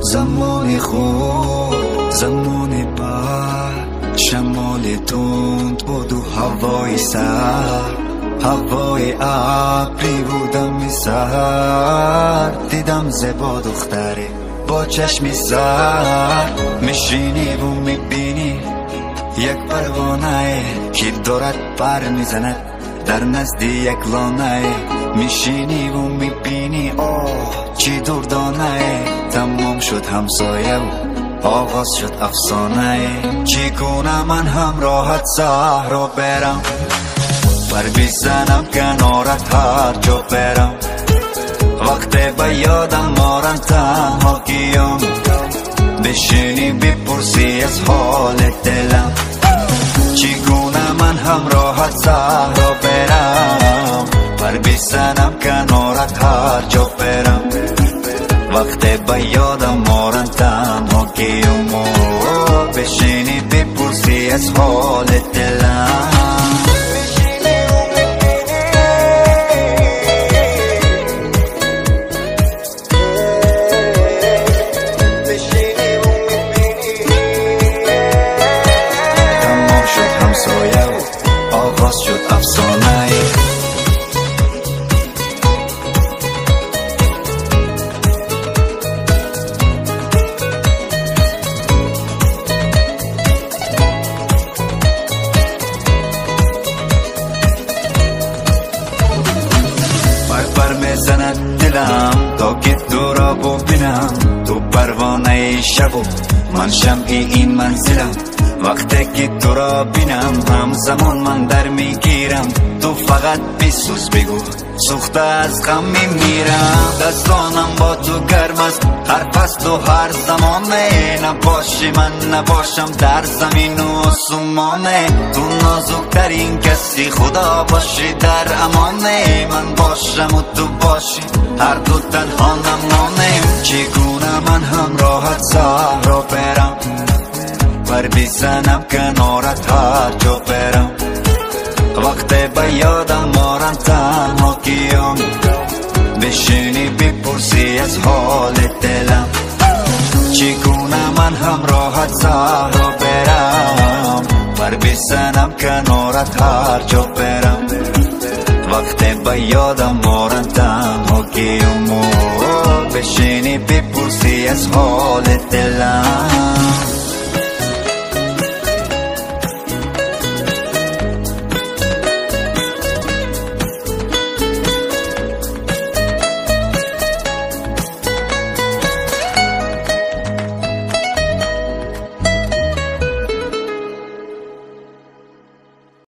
زمانی خوب زمانی بد، شمال تند بود و هوای سرد، هوای ابری بودم سرد. دیدم زیبا دختره با چشمی سرد، میشینی و میبینی یک پروانه که دارد پر میزند در نزد یک لانه. میشینی و میبینی آه چی دردانه. تمام شد همسایه و آغاز شد افسانه. چی کنم من هم راحت صحرا برم، پر بزنم کنارت هر جا برم. وقتی به یادم مارم تنها کیم، بشینی بپرسی از حال دلم. چگونه من هم راحت صحرا برم، پر بزنم کنارت هر جا برم. وقتی به یادم مارم تنها کیم، بشینی بپرسی از حال دلم. آغاز شد افسانه. پر میزند دلم تا که تو را ببینم. تو پروانه شب و من شمع این منزلم. وقتی که تو را بینم همزمان من در میگیرم. تو فقط بسوز بگو سوخته از غم میمیرم. دستانم با تو گرم است هر فصل و هر زمانه. نباشی من نباشم در زمین و آسمانه. تو نازکترین کسی خدا باشی در امانه. من باشم و تو باشی هر دو تنها نمانیم. چگونه من هم راحت صحرا برم، پر بزنم کنارت هر جا برم. وقتی به یادم مارم تنها کیم، بشینی بپرسی از حال دلم. چگونه من هم راحت صحرا برم، پر بزنم کنارت هر جا برم. وقتی به یادم مارم تنها کیم، بشینی بپرسی از حال دلم.